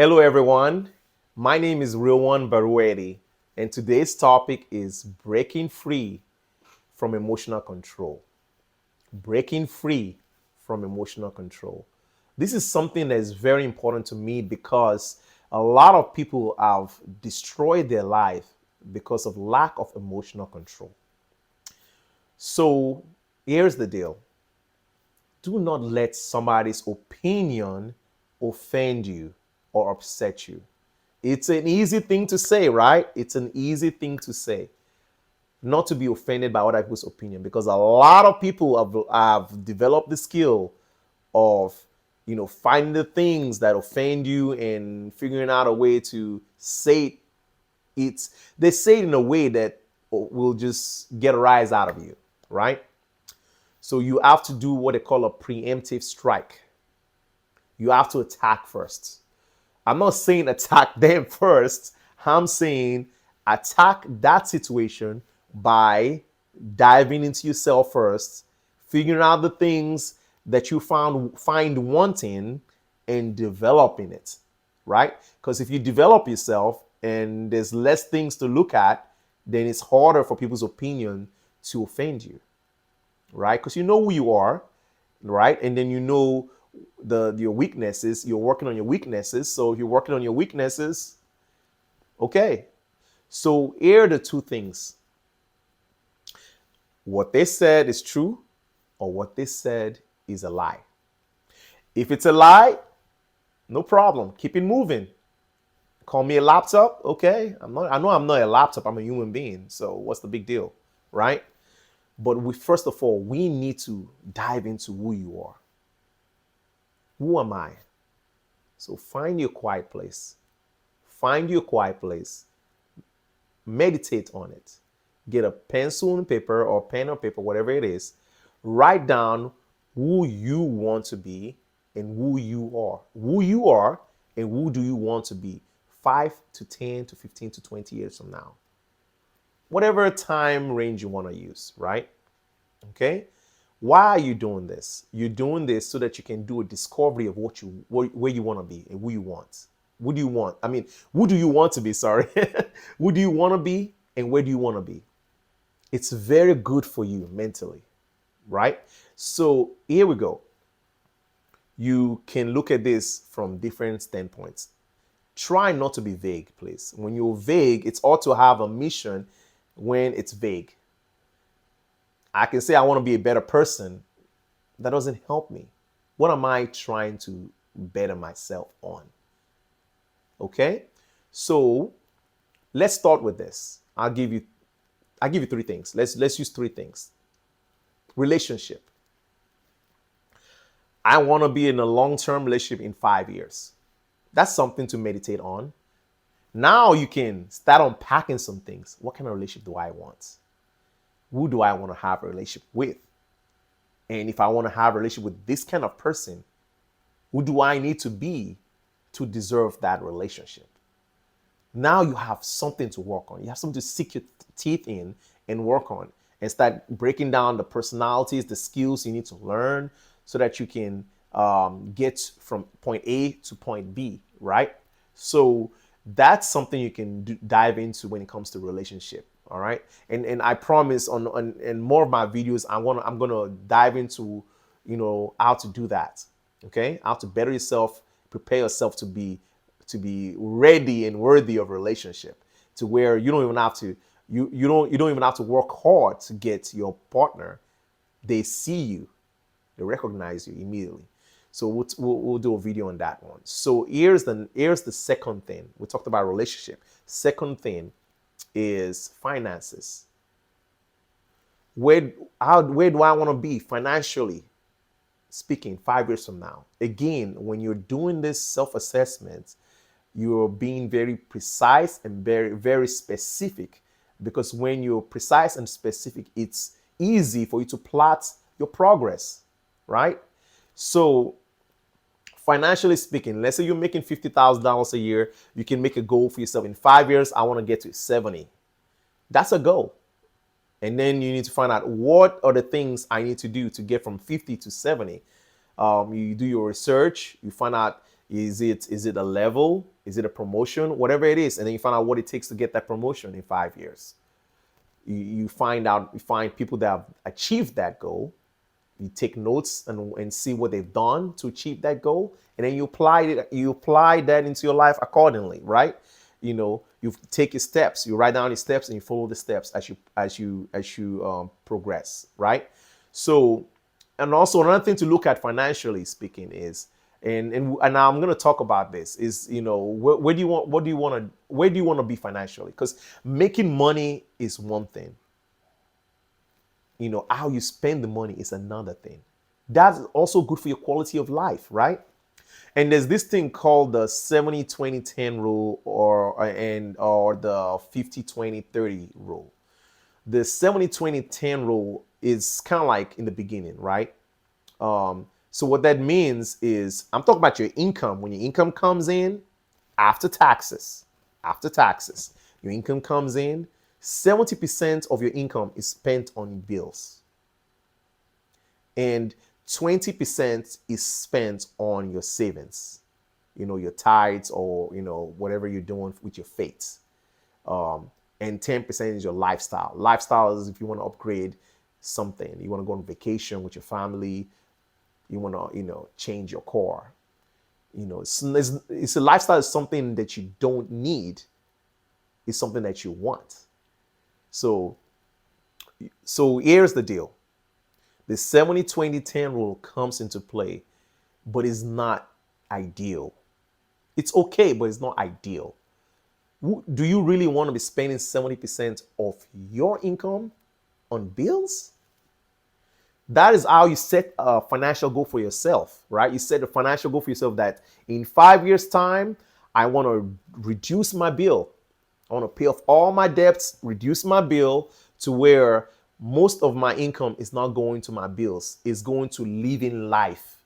Hello, everyone. My name is Rilwan Baruedi, and today's topic is breaking free from emotional control. Breaking free from emotional control. This is something that is very important to me because a lot of people have destroyed their life because of lack of emotional control. So, here's the deal, do not let somebody's opinion offend you or upset you. It's an easy thing to say, right? It's an easy thing to say, not to be offended by other people's opinion, because a lot of people have developed the skill of, finding the things that offend you and figuring out a way to say it. They say it in a way that will just get a rise out of you, right? So you have to do what they call a preemptive strike. You have to attack first. I'm not saying attack them first. I'm saying attack that situation by diving into yourself first, figuring out the things that you find wanting and developing it, right? Because if you develop yourself and there's less things to look at, then it's harder for people's opinion to offend you, right? Because you know who you are, right? And then you know your weaknesses. You're working on your weaknesses. So if you're working on your weaknesses, okay. So here are the two things. What they said is true, or what they said is a lie. If it's a lie, no problem. Keep it moving. Call me a laptop, okay? I know I'm not a laptop. I'm a human being. So what's the big deal, right? But first of all, we need to dive into who you are. Who am I? So find your quiet place. Find your quiet place. Meditate on it. Get a pencil and paper or pen or paper, whatever it is. Write down who you want to be and who you are. Who you are and who do you want to be 5 to 10 to 15 to 20 years from now. Whatever time range you want to use, right? Okay? Why are you doing this? You're doing this so that you can do a discovery of where you want to be and who you want. What do you want? I mean, who do you want to be? Sorry. Who do you want to be and where do you want to be? It's very good for you mentally, right? So here we go. You can look at this from different standpoints. Try not to be vague, please. When you're vague, it's ought to have a mission when it's vague. I can say I want to be a better person. That doesn't help me. What am I trying to better myself on? Okay? So let's start with this. I'll give you three things. Let's use three things. Relationship. I want to be in a long-term relationship in 5 years. That's something to meditate on. Now you can start unpacking some things. What kind of relationship do I want? Who do I want to have a relationship with? And if I want to have a relationship with this kind of person, who do I need to be to deserve that relationship? Now you have something to work on. You have something to sink your teeth in and work on and start breaking down the personalities, the skills you need to learn so that you can get from point A to point B, right? So that's something you can dive into when it comes to relationship. All right, and I promise on in more of my videos, I'm gonna dive into how to do that. Okay, how to better yourself, prepare yourself to be ready and worthy of a relationship, to where you don't even have to you don't even have to work hard to get your partner. They see you, they recognize you immediately. So we'll do a video on that one. So here's the second thing. We talked about relationship. Second thing is finances. Where do I want to be financially speaking 5 years from now? Again, when you're doing this self-assessment, you're being very precise and very, very specific, because when you're precise and specific, it's easy for you to plot your progress, right? So financially speaking, let's say you're making $50,000 a year, you can make a goal for yourself. In 5 years, I want to get to 70. That's a goal. And then you need to find out what are the things I need to do to get from 50 to 70. You do your research, you find out Is it a level? Is it a promotion? Whatever it is, and then you find out what it takes to get that promotion in 5 years. You find people that have achieved that goal. You take notes and see what they've done to achieve that goal, and then you apply that into your life accordingly, right? You take your steps, you write down your steps, and you follow the steps as you progress, right? So, and also another thing to look at financially speaking is, and now I'm going to talk about this is, where do you want what do you want to where do you want to be financially? Because making money is one thing. How you spend the money is another thing. That's also good for your quality of life, right? And there's this thing called the 70-20-10 rule, or the 50-20-30 rule. The 70-20-10 rule is kind of like in the beginning, right? So what that means is, I'm talking about your income. When your income comes in after taxes, your income comes in, 70% of your income is spent on bills, and 20% is spent on your savings, your tithes, or whatever you're doing with your faith. And 10% is your lifestyle. Lifestyle is if you want to upgrade something, you want to go on vacation with your family, you want to change your car. It's a lifestyle is something that you don't need. It's something that you want. So here's the deal. The 70-20-10 rule comes into play, but it's not ideal. It's okay, but it's not ideal. Do you really want to be spending 70% of your income on bills? That is how you set a financial goal for yourself, right? You set a financial goal for yourself that in 5 years' time, I want to reduce my bill. I want to pay off all my debts, reduce my bill to where most of my income is not going to my bills, it's going to living life.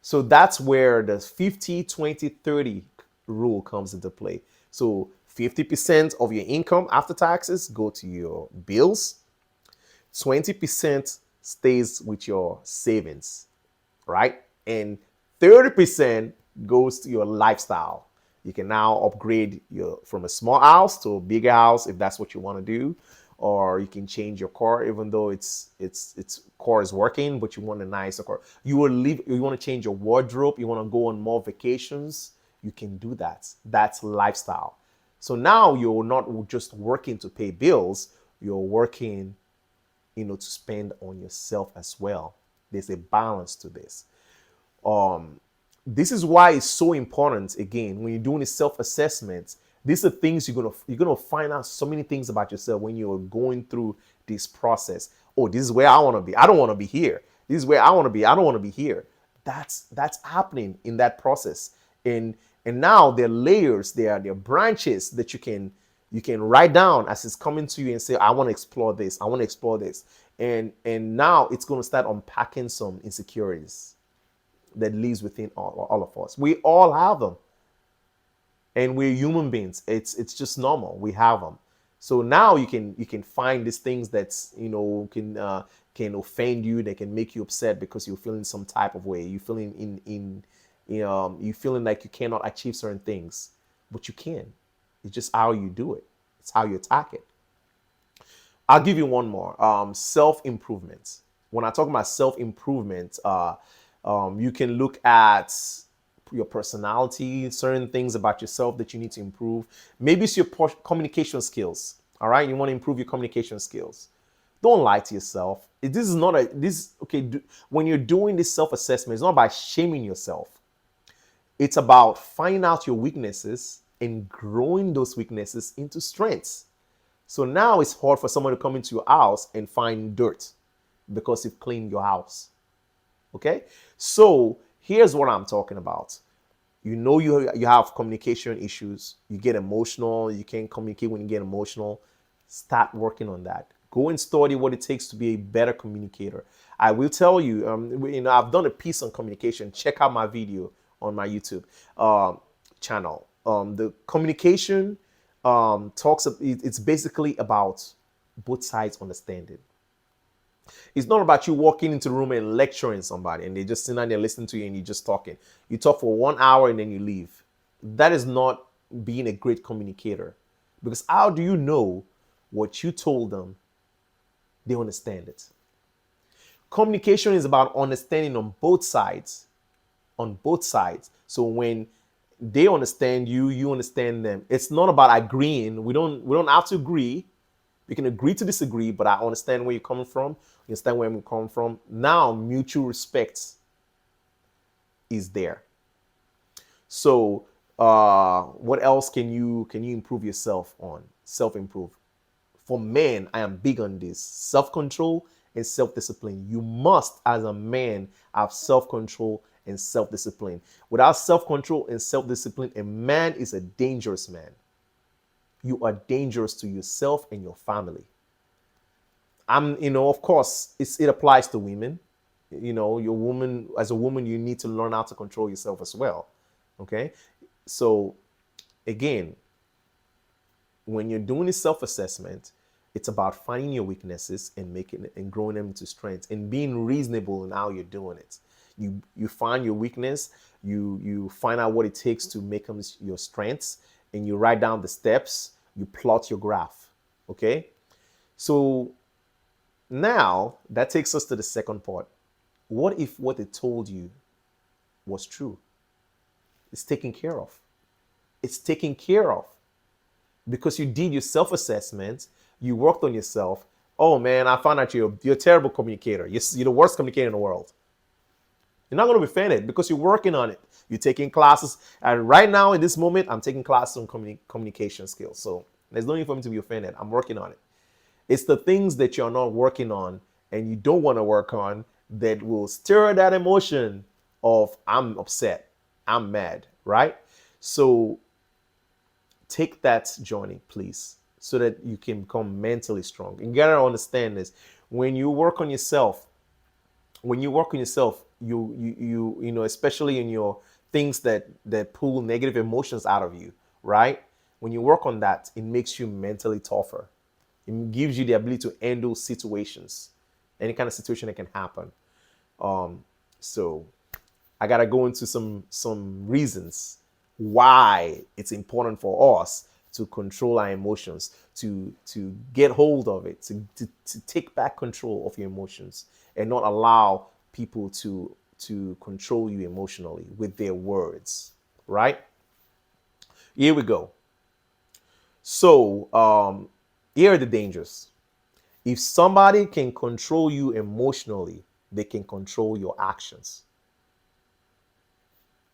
So that's where the 50-20-30 rule comes into play. So 50% of your income after taxes go to your bills, 20% stays with your savings, right? And 30% goes to your lifestyle. You can now upgrade from a small house to a bigger house if that's what you want to do, or you can change your car, even though its car is working, but you want a nicer car. You want to change your wardrobe, you want to go on more vacations, you can do that. That's lifestyle. So now you're not just working to pay bills, you're working to spend on yourself as well. There's a balance to this. This is why it's so important. Again, when you're doing a self-assessment, these are things you're gonna find out so many things about yourself when you're going through this process. Oh, this is where I want to be. I don't want to be here. This is where I want to be. I don't want to be here. That's happening in that process. And now there are layers, there are branches that you can write down as it's coming to you and say, I want to explore this. I want to explore this. And now it's going to start unpacking some insecurities that lives within all of us. We all have them. And we're human beings. It's just normal. We have them. So now you can find these things that can offend you, that can make you upset because you're feeling some type of way. You're feeling you feeling like you cannot achieve certain things, but you can. It's just how you do it. It's how you attack it. I'll give you one more. Self-improvement. When I talk about self-improvement, you can look at your personality, certain things about yourself that you need to improve. Maybe it's your communication skills. All right, you want to improve your communication skills. Don't lie to yourself. This is not okay. When you're doing this self-assessment, it's not about shaming yourself. It's about finding out your weaknesses and growing those weaknesses into strengths. So now it's hard for someone to come into your house and find dirt because you've cleaned your house. Okay? So here's what I'm talking about. You have communication issues. You get emotional. You can't communicate when you get emotional. Start working on that. Go and study what it takes to be a better communicator. I will tell you, I've done a piece on communication. Check out my video on my YouTube channel. The communication it's basically about both sides understanding. It's not about you walking into the room and lecturing somebody and they just sitting there listening to you and you're just talking. You talk for 1 hour and then you leave. That is not being a great communicator. Because how do you know what you told them, they understand it? Communication is about understanding on both sides. On both sides. So when they understand you, you understand them. It's not about agreeing. We don't have to agree. We can agree to disagree, but I understand where you're coming from. You understand where I'm coming from. Now mutual respect is there. So what else can you improve yourself on? Self-improve. For men, I am big on this. Self-control and self-discipline. You must, as a man, have self-control and self-discipline. Without self-control and self-discipline, a man is a dangerous man. You are dangerous to yourself and your family. Of course, it applies to women. Your woman, as a woman, you need to learn how to control yourself as well. Okay. So again, when you're doing this self-assessment, it's about finding your weaknesses and making it and growing them into strengths and being reasonable in how you're doing it. You find your weakness, you find out what it takes to make them your strengths, and you write down the steps, you plot your graph. Okay? So now that takes us to the second part. What if what they told you was true? It's taken care of. It's taken care of because you did your self-assessment, you worked on yourself. Oh man, I found out you're a terrible communicator. You're the worst communicator in the world. You're not going to be offended because you're working on it. You're taking classes. And right now, in this moment, I'm taking classes on communication skills. So there's no need for me to be offended. I'm working on it. It's the things that you're not working on and you don't want to work on that will stir that emotion of I'm upset, I'm mad, right? So take that journey, please, so that you can become mentally strong. And you gotta understand this. When you work on yourself, especially in your things that pull negative emotions out of you, right? When you work on that, it makes you mentally tougher. It gives you the ability to handle situations, any kind of situation that can happen. So I gotta go into some reasons why it's important for us to control our emotions, to get hold of it, to take back control of your emotions and not allow people to control you emotionally with their words, right? Here we go. So here are the dangers. If somebody can control you emotionally, they can control your actions.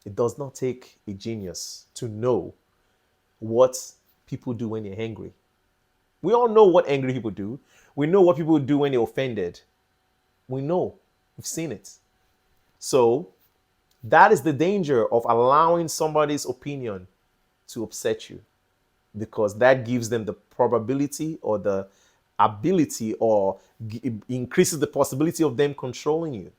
It does not take a genius to know what people do when they're angry. We all know what angry people do. We know what people do when they're offended. We know. We've seen it. So that is the danger of allowing somebody's opinion to upset you, because that gives them the probability or the ability or increases the possibility of them controlling you.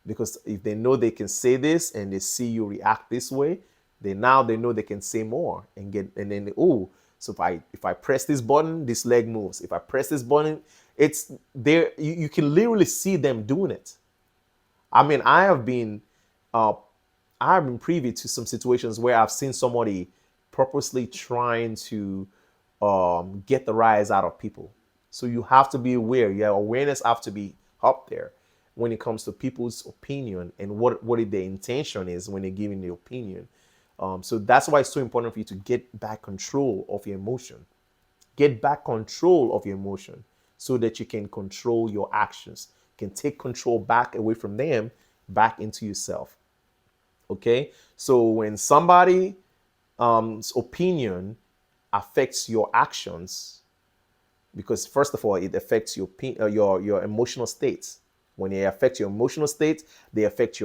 Because if they know they can say this and they see you react this way, they know they can say more and then so if I press this button, this leg moves. If I press this button, it's there. You can literally see them doing it. I mean, I have been privy to some situations where I've seen somebody purposely trying to get the rise out of people. So you have to be aware. Your awareness have to be up there when it comes to people's opinion and what their intention is when they're giving the opinion. So that's why it's so important for you to get back control of your emotion. Get back control of your emotion so that you can control your actions. You can take control back away from them, back into yourself. Okay? So when somebody's opinion affects your actions, because first of all, it affects your emotional states. When they affect your emotional state, they affect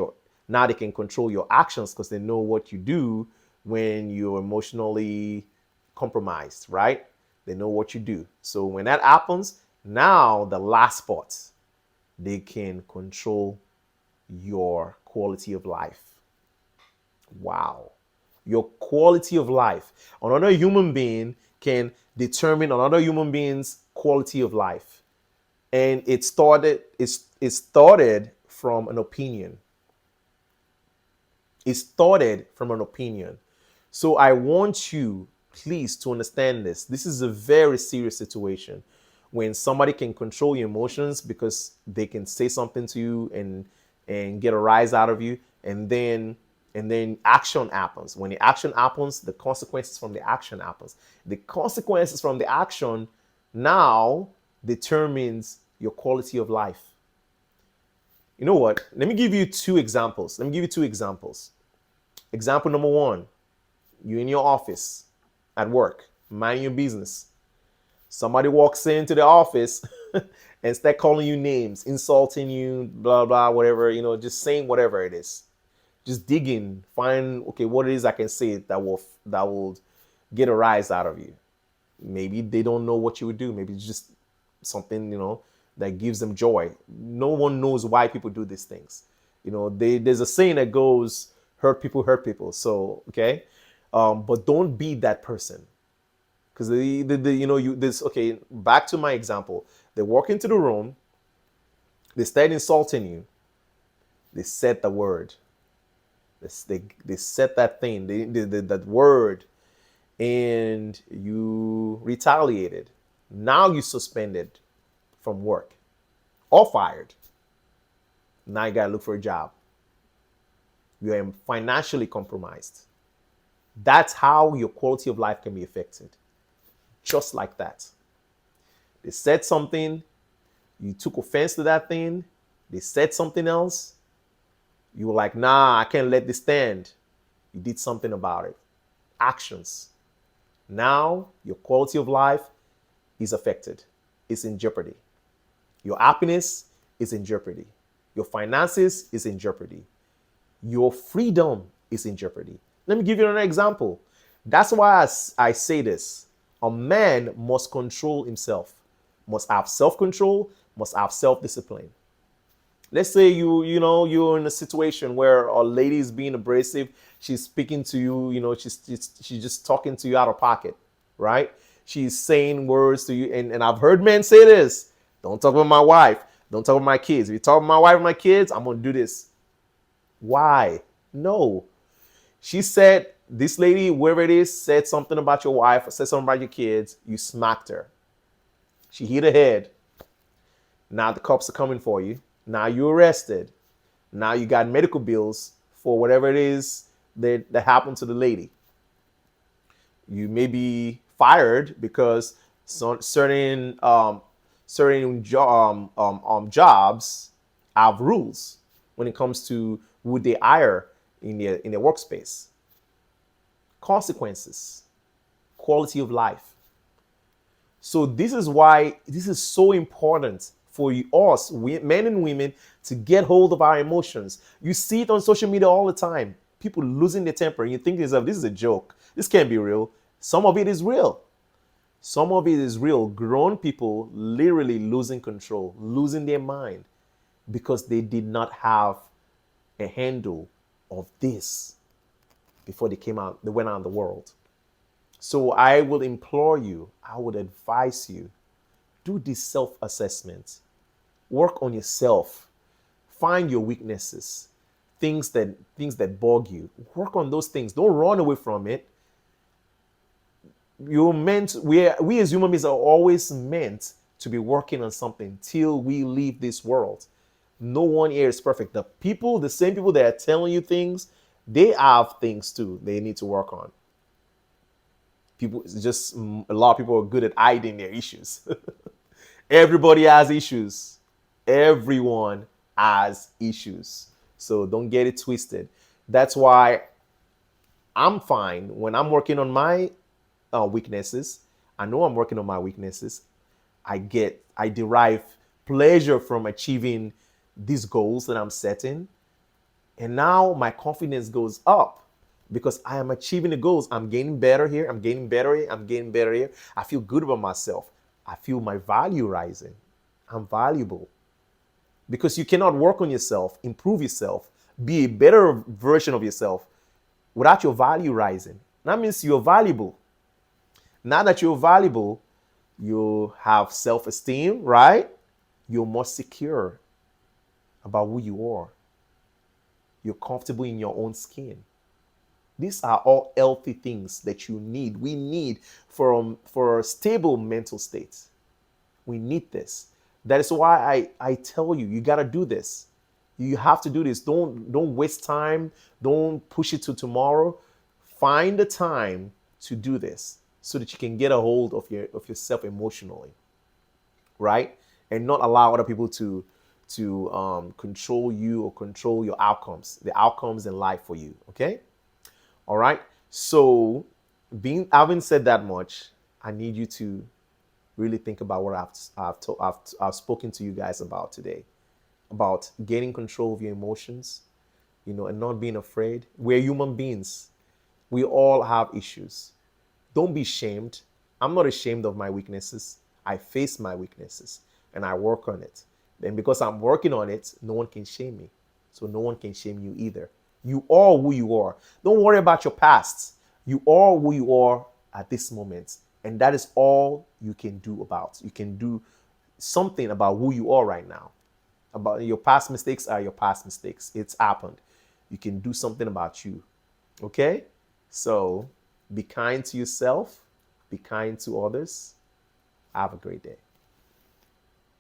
now they can control your actions because they know what you do when you're emotionally compromised, right? They know what you do. So when that happens, now the last part, they can control your quality of life. Wow. Your quality of life. Another human being can determine another human being's quality of life. And it started from an opinion. It started from an opinion. So I want you, please, to understand this. This is a very serious situation when somebody can control your emotions because they can say something to you and get a rise out of you, and then action happens. When the action happens, the consequences from the action happens. The consequences from the action now determines your quality of life. You know what? Let me give you two examples. Example number one: you in your office at work, minding your business. Somebody walks into the office and start calling you names, insulting you, blah blah, whatever, just saying whatever it is. Just digging, find, okay, what it is I can say that will get a rise out of you. Maybe they don't know what you would do. Maybe it's just something, that gives them joy. No one knows why people do these things. There's a saying that goes, hurt people hurt people. So, okay. But don't be that person. Because okay, back to my example. They walk into the room, they start insulting you, they said the word. They said that thing, that word, and you retaliated. Now you suspended from work or fired. Now you gotta look for a job. You are financially compromised. That's how your quality of life can be affected. Just like that. They said something, you took offense to that thing, they said something else, you were like, nah, I can't let this stand. You did something about it. Actions. Now your quality of life is affected. It's in jeopardy. Your happiness is in jeopardy. Your finances is in jeopardy. Your freedom is in jeopardy. Let me give you another example. That's why I say this. A man must control himself, must have self-control, must have self-discipline. Let's say you're in a situation where a lady is being abrasive. She's speaking to you. She's just talking to you out of pocket, right? She's saying words to you, and I've heard men say this: "Don't talk about my wife. Don't talk about my kids. If you talk about my wife and my kids, I'm gonna do this." Why? No. She said, this lady, whoever it is, said something about your wife, or said something about your kids. You smacked her. She hit her head. Now the cops are coming for you. Now you're arrested. Now you got medical bills for whatever it is that happened to the lady. You may be fired because certain jobs have rules when it comes to who they hire in their workspace. Consequences, quality of life. So this is why this is so important for us, men and women, to get hold of our emotions. You see it on social media all the time. People losing their temper. And you think to yourself, this is a joke. This can't be real. Some of it is real. Some of it is real. Grown people literally losing control, losing their mind because they did not have a handle of this before they went out in the world. So I will implore you, I would advise you, do this self-assessment. Work on yourself. Find your weaknesses, things that bug you. Work on those things. Don't run away from it. We as human beings are always meant to be working on something till we leave this world. No one here is perfect. The same people that are telling you things, they have things too they need to work on. A lot of people are good at hiding their issues. Everybody has issues. Everyone has issues. So don't get it twisted. That's why I'm fine when I'm working on my weaknesses. I know I'm working on my weaknesses. I derive pleasure from achieving these goals that I'm setting. And now my confidence goes up because I am achieving the goals. I'm getting better here. I'm getting better here. I'm getting better here. I feel good about myself. I feel my value rising. I'm valuable. Because you cannot work on yourself, improve yourself, be a better version of yourself without your value rising. That means you're valuable. Now that you're valuable, you have self-esteem, right? You're more secure about who you are. You're comfortable in your own skin. These are all healthy things that you need. We need for a stable mental state. We need this. That is why I tell you, you gotta do this. You have to do this. Don't waste time. Don't push it to tomorrow. Find the time to do this so that you can get a hold of yourself emotionally, right? And not allow other people to control you or control your outcomes, the outcomes in life for you. Okay, all right. So, being having said that much, I need you to really think about what I've spoken to you guys about today, about gaining control of your emotions, and not being afraid. We're human beings. We all have issues. Don't be shamed. I'm not ashamed of my weaknesses. I face my weaknesses and I work on it. And because I'm working on it, no one can shame me. So no one can shame you either. You are who you are. Don't worry about your past. You are who you are at this moment. And that is all you can do about. You can do something about who you are right now. About your past mistakes are your past mistakes. It's happened. You can do something about you. Okay? So be kind to yourself, be kind to others. Have a great day.